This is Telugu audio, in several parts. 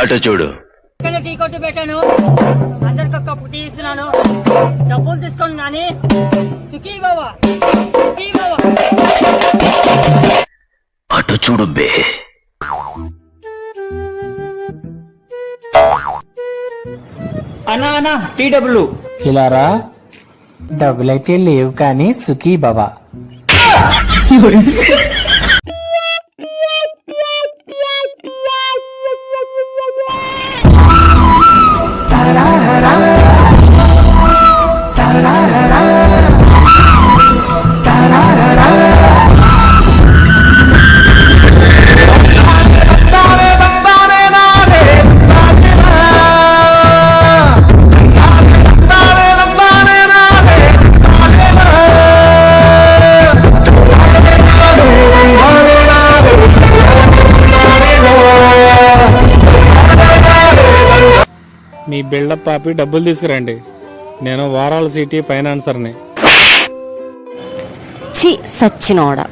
అటు చూడు. టీ కొట్టి పెట్టాను, అందరికి ఒక పుట్టి ఇస్తున్నాను, డబ్బులు తీసుకోండి కానీ సుఖీ బావా, సుఖీ బావా. అటు చూడు బే. అన్నా అన్నా టీ డబ్బులు. ఇలా రా. డబ్బులైతే లేవు కానీ సుఖీ బాబా. మీ బిల్డప్ ఆపి డబ్బులు తీసుకురండి. నేను వారాల సిటీ ఫైనాన్సర్ని. చి సచ్చినోడా.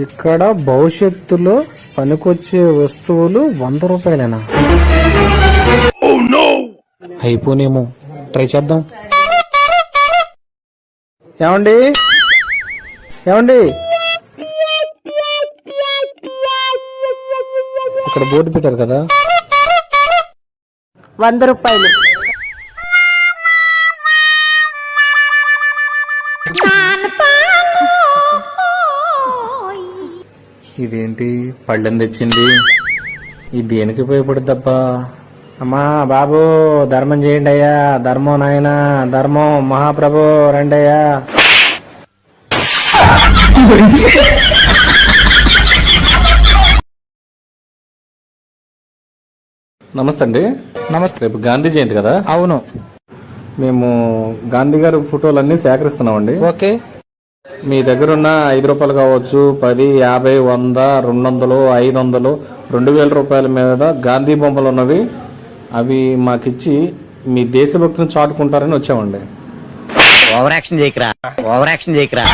ఇక్కడ భవిష్యత్తులో పనికొచ్చే వస్తువులు 100 రూపాయలేనా? అయిపోనేమో, ట్రై చేద్దాం. ఏమండి ఏమండి, ఇక్కడ బోర్డు పెట్టారు కదా, 100 రూపాయలు. ఇదేంటి పళ్ళెం తెచ్చింది? ఇది దేనికి ఉపయోగపడుద్దబ్బా? అమ్మా బాబు ధర్మం చేయండి అయ్యా, ధర్మం నాయనా, ధర్మం మహాప్రభు రండి అయ్యా. నమస్తే అండి. నమస్తే. రేపు గాంధీ జయంతి కదా? అవును. మేము గాంధీ గారి ఫోటోలన్నీ సేకరిస్తున్నామండి. ఓకే. మీ దగ్గర ఉన్న 5 రూపాయలు కావచ్చు, 10, 50, 100, 200, 500, 2000 రూపాయల మీద గాంధీ బొమ్మలు ఉన్నవి. అవి మాకిచ్చి మీ దేశభక్తిని చాటుకుంటారని వచ్చామండి. ఓవర్ యాక్షన్ చేయకరా, ఓవర్ యాక్షన్ చేయకరా.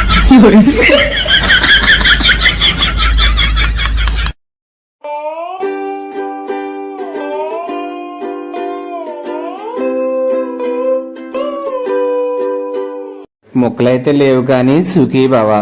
మొక్కలైతే లేవు కానీ సుఖీ బావా.